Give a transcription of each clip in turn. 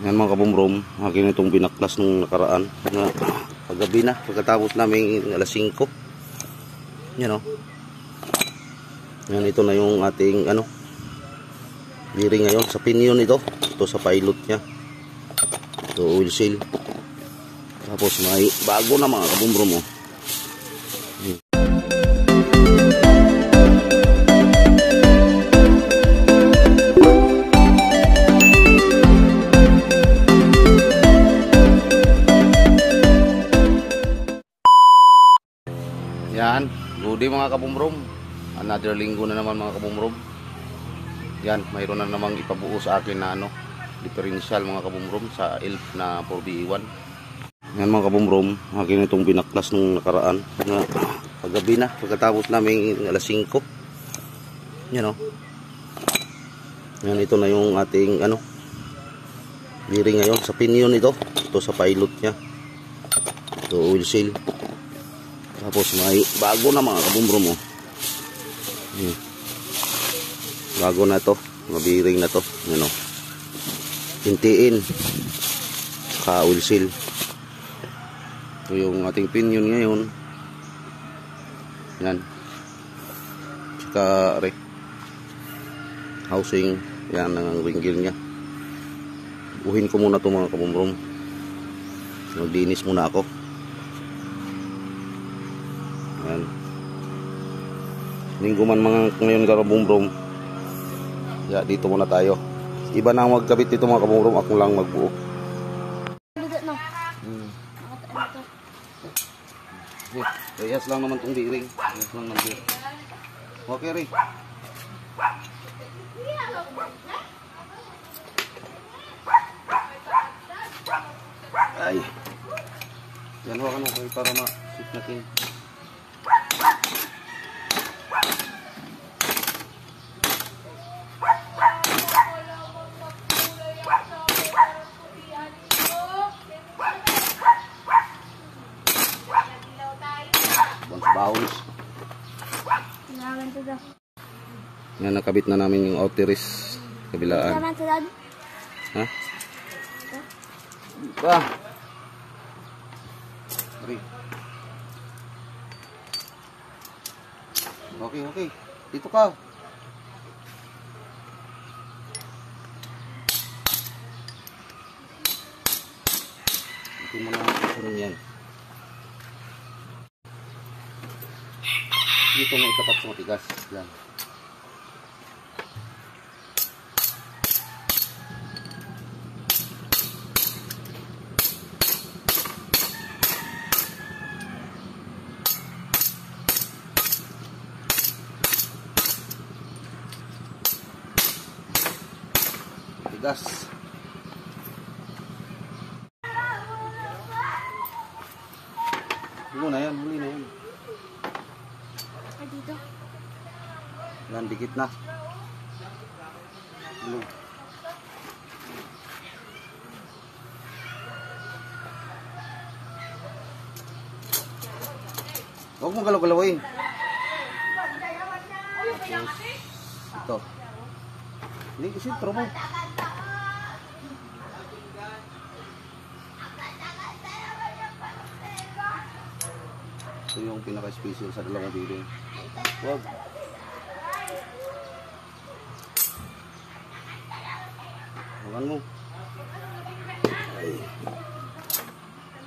Yan mga kabumrom, akin itong binaklas nung nakaraan na paggabi na, pagkatapos namin alas 5. Yan o. Yan, ito na yung ating bearing ngayon sa pinion ito. Ito sa pilot nya. Ito oil seal. Tapos may bago na mga kabumrom o. Yan, good day mga kabumrom. Another linggo na naman mga kabumrom. Yan, mayroon na namang ipabuo sa akin na differential mga kabumrom sa ELF na 4BE1. Yan mga kabumrom, akin itong binaklas nung nakaraan na paggabi na, pagkatapos namin alas 5. Yan o. Yan, ito na yung ating bearing ngayon sa pinion ito. Ito sa pilot nya. Ito oil seal. Tapos may bago na mga kabumrom o. Bago na to, mga bearing na to. Yan o. Hintiin. Ka oil seal. Ito yung ating pinion ngayon. Yan. Tsaka housing. Yan ang ringgil nya. Buhin ko muna to mga kabumrom. Magdinis muna ako. Yan. Linggo man mga ngayon kabumrom. Ya, dito muna tayo. Iba na ang magkabit dito mga kabumrom, ako lang magbuo. Yes lang naman tong bearing. Yes lang naman. Okay, Ray. Ay. Yan, hawakan mo kayo para ma-sit natin. Bounce. Yan, nakabit na namin yung outeris kabilaan. Ha? Ba? Okay, okay. Dito ka. Ito mo na ang yan. Dito mo itapat sa matigas. Yan. Matigas. Huli na yan, huli na yan. Dito. Yan, dikit na. Blue. Huwag mong galaw-galawin. Ito. Hindi, isintro mo. Ito yung pinaka-special sa dalawang bearing. Wag. Huwag mo. Ay.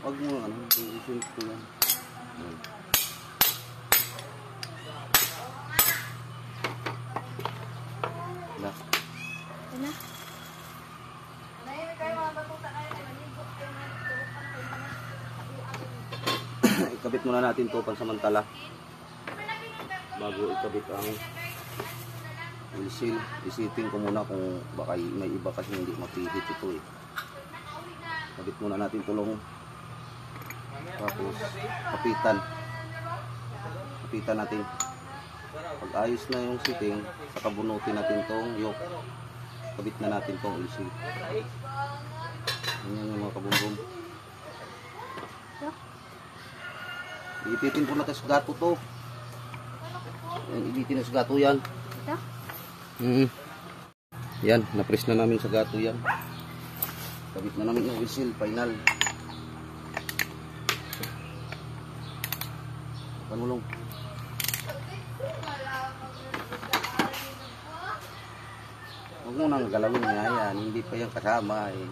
Huwag mo, isunod ko yan. Wala. Wala. Ikabit muna natin ito pansamantala. Bago ikabit ang oil seal, isipin ko muna kung baka may iba kasi hindi mapihit ito eh. Kabit muna natin tulong. Tapos kapitan natin. Pag ayos na yung sitting, saka bunutin natin tong yoke. Kabit na natin tong oil seal. Ganyan yung mga kabungbong. Ipitin po natin sa gato to. Ibitin na sa gato yan. Ito? Yan, na-press na namin sa gato yan. Kabit na namin yung whistle, final. Panulong. Huwag mo nang galawin nga yan, hindi pa yan kasama eh.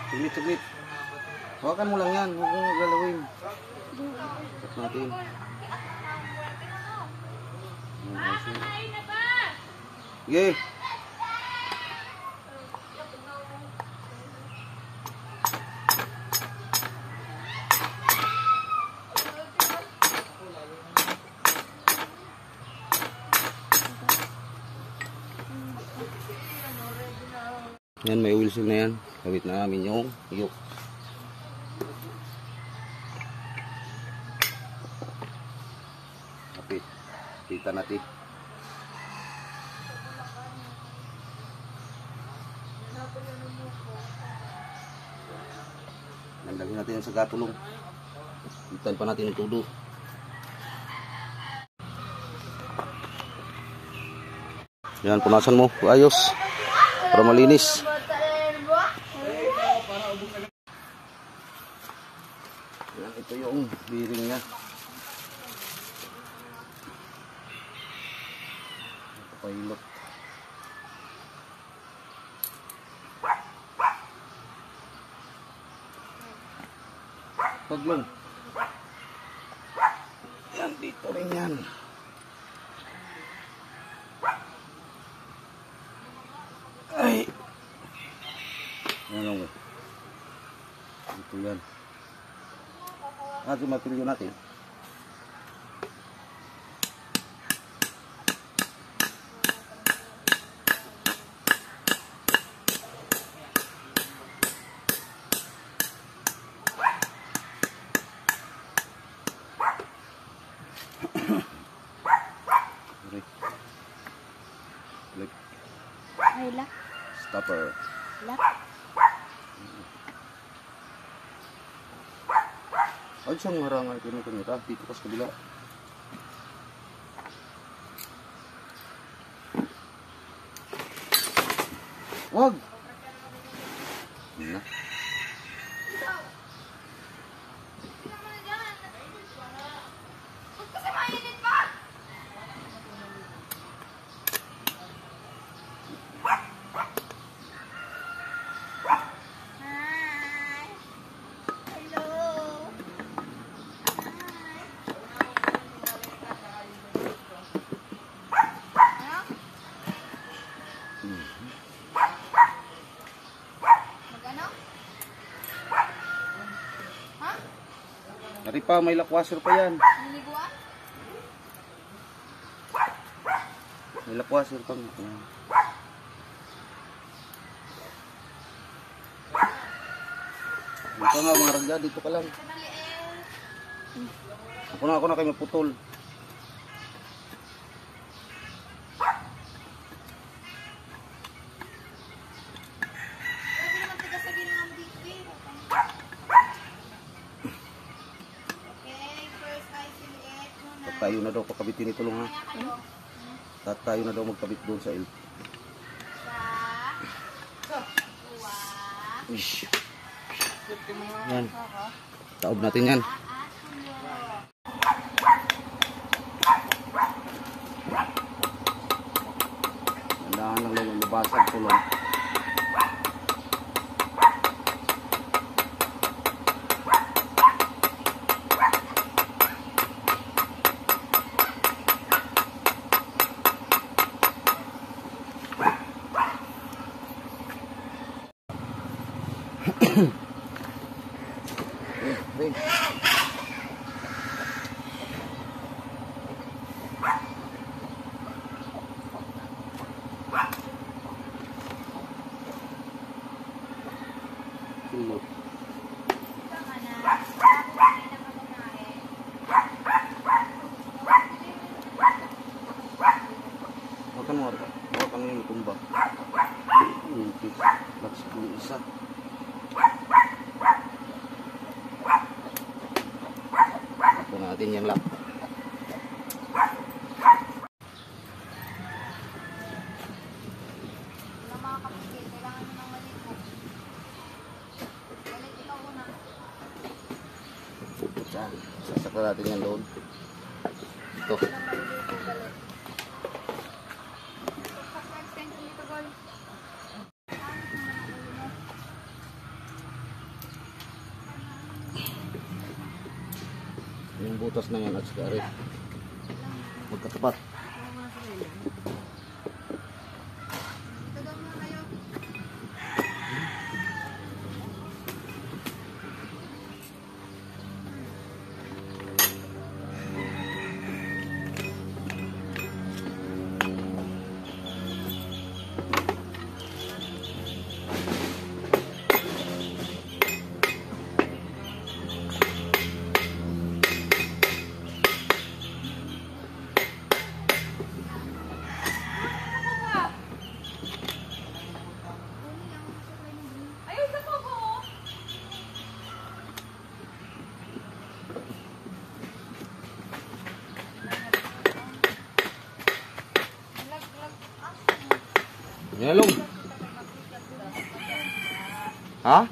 Saglit, saglit. Hawakan mo lang yan, huwag mo galawin. Cut natin. Sige. Yan, may oil seal na yan. Kabit na namin yung yoke. Kapit. Kita natin. Nandagin natin yung sa gatulong. Itan pa natin yung tudo. Yan, punasan mo. Ayos. Para malinis. Yan, ito yung bearing niya. Ito pilot. Paglong. Yan, dito rin yan. Ay. Ano mo? Ito yan. Natin mapilyo natin. Ay, lock. Stopper. Lock. Ay, siyang harangan ito na kanita. Dito ka sa kabila. Wag! Na. Nari pa, may lakwasher pa yan. Niliguan? May lakwasher pa. Yan. Dito nga mga ragya, dito ka lang. Ako na kayo maputol. Tayo na daw pagkabitin ito lang ha. Tayo na daw magkabit doon sa ilp. Yan. Taob natin yan. Tandaan lang lang nabasag tulong. Takbo natin yan lang. Sasakla natin yan doon. Ito. Yung butas na yan at saka magkatapat. Nyalong. Ha?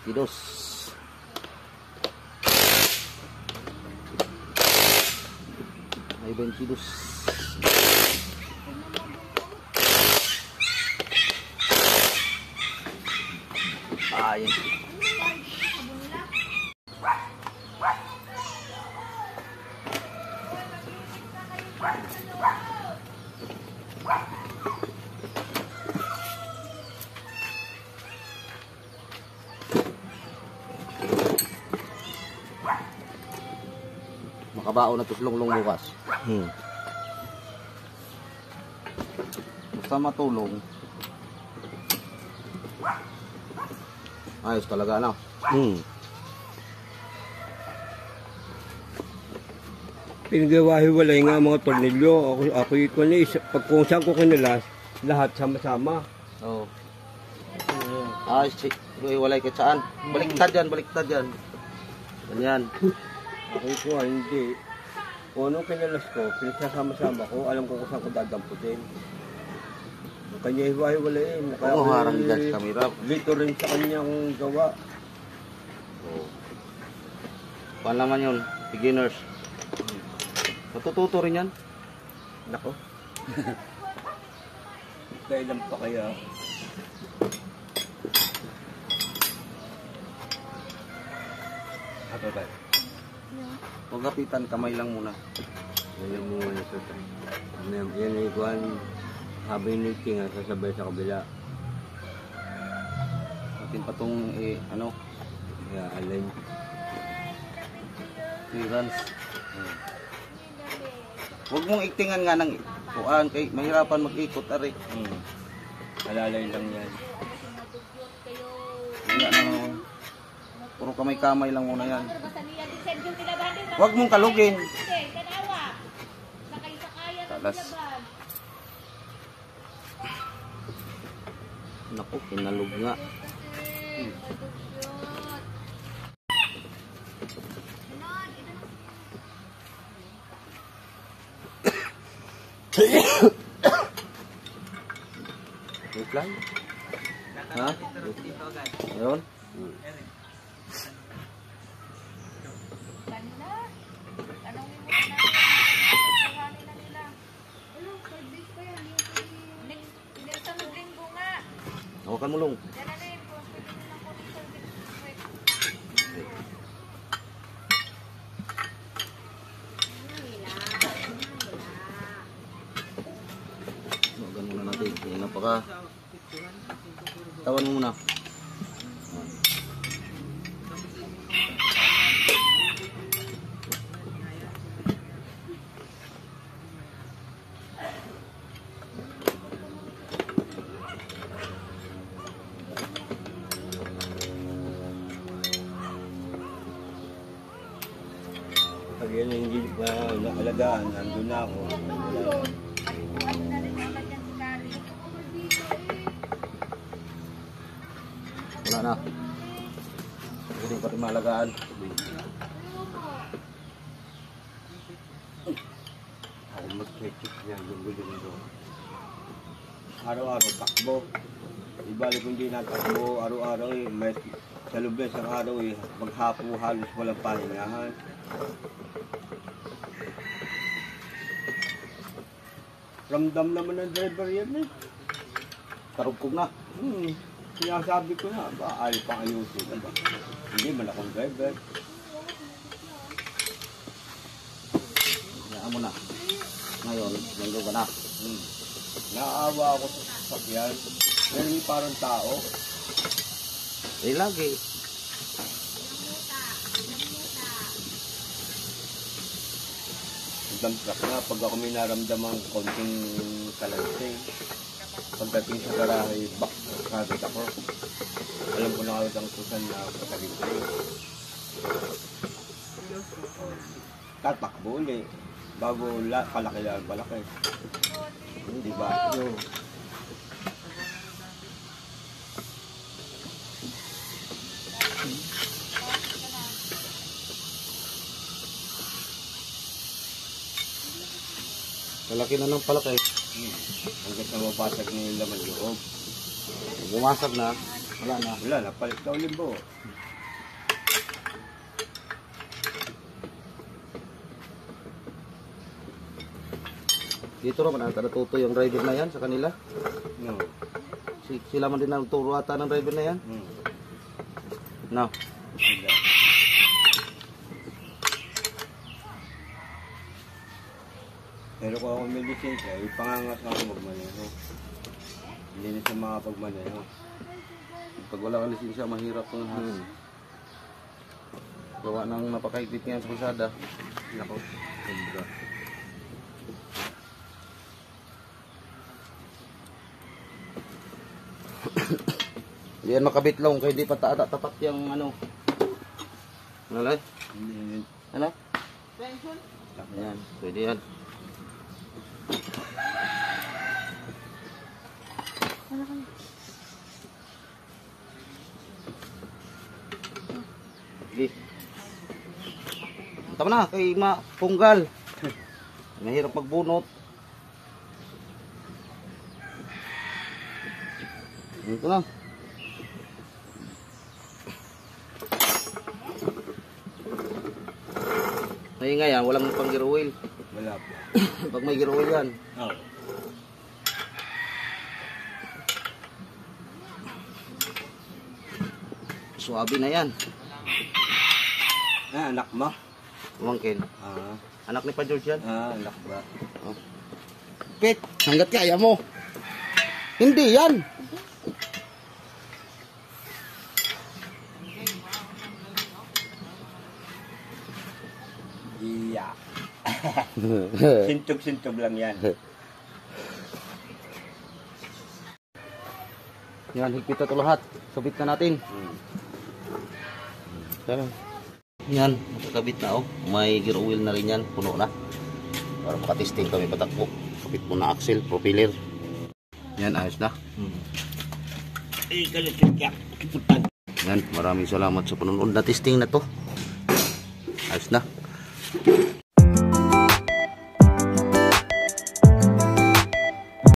Dos. Ay 22. Ayan. Makabaon na tuslong-long bukas. Basta matulong. Ayos talaga na. Pinagawa-hiwalay nga mga tornilyo. Ako ito na pag kung saan ko kinalas, lahat sama-sama. Oo. Ayos, hiwalay ka saan? Baliktad yan. Ganyan. Ako ito hindi. Kung anong kinalas ko, pinagsasama-sama ko, alam ko kung saan ko dadamputin. Kanya hiwa-hiwalayin. Oo, harang dyan sa kamera. Lito rin sa kanyang gawa. Oo. Kuhan naman yun, beginners. Matututo rin yan. Nako. Kailan pa kaya? Apa ba? Huwag kapitan, kamay lang muna. Yan mo muna sa yan ay kuhan. Habang niting nga sasabay sa kabila. Atin pa itong, ano? Yeah, alin. Clearance. Huwag mong iktingan nga ng kuhan, kay mahirapan mag-ikot, ari. Alalay lang yan. Wala na, puro kamay-kamay lang muna yan. Huwag mong kalugin. Talas. Naku, kinalog nga. Reply? Ha? Ayun? Hawakan mo long. Hawakan muna natin. Yan na pa ka. Tawan mo muna. Pag yan hindi pa nakalagaan, nandun na ako. Wala na. Hindi pa rin malagaan. Ako mag-check niya, lunggo-lunggo. Araw-araw takbo. Ibalik kung hindi natakbo, araw-araw eh, may sa loob ng isang araw eh, maghapo halos walang pahingahan. Ramdam naman ng driver yan eh. Karugkog na. Sinasabi ko na, ayaw pang ayusin. Diba? Hindi man akong driver. Hayaan mo na. Ngayon, linggo ka na. Naawa ako sa sasakyan. Pero hindi parang tao. Eh, lagi. Damtrak na pag ako may naramdamang konting kalansing. Pagdating sa garahe, kagad ako. Alam ko na agad ang kusan na patalim ko. Tatakbo ulit. Bago palaki. Hindi ba? Malaki na ng palaki. Hanggang na mabasag na yung laman loob. Bumasag na. Wala na. Wala na, palit na ulit po. Dito naman ata natuto yung driver na yan sa kanila. No. Sila man din ang turo ata ng driver na yan. No. Wala. Pero kung ako may lisensya, ipangangas ako magmaneho. Hindi na siya makapagmaneho. Pag wala kang lisensya, mahirap kung gawa ng napakaigpit ngayon sa kalsada. Nako, sobra. Hindi yan makabitlong kaya di pa tapat yung ano. Ano lang? Ano? Ayan, pwede yan. Sige. Tama na kay punggal. Mahirap magbunot. Ito lang. Ngayon nga yan, walang pang gear oil. Wala po. Pag may gear oil yan. Oh. Suwabe na yan. Anak mo? Umangkin. Anak ni Pa George yan. Anak ba? Oh. Pit, hanggat kaya mo. Hindi yan. Iya. Sintog-sintog lang yan. Yan, higpit na ito lahat. Sabit na natin. Yan, nakakabit na oh. May gear oil na rin yan. Puno na. Para makatesting kami patakbo. Kapit mo na axle, propeller. Yan, ayos na. Yan, maraming salamat sa panonood na testing na to. Ayos na.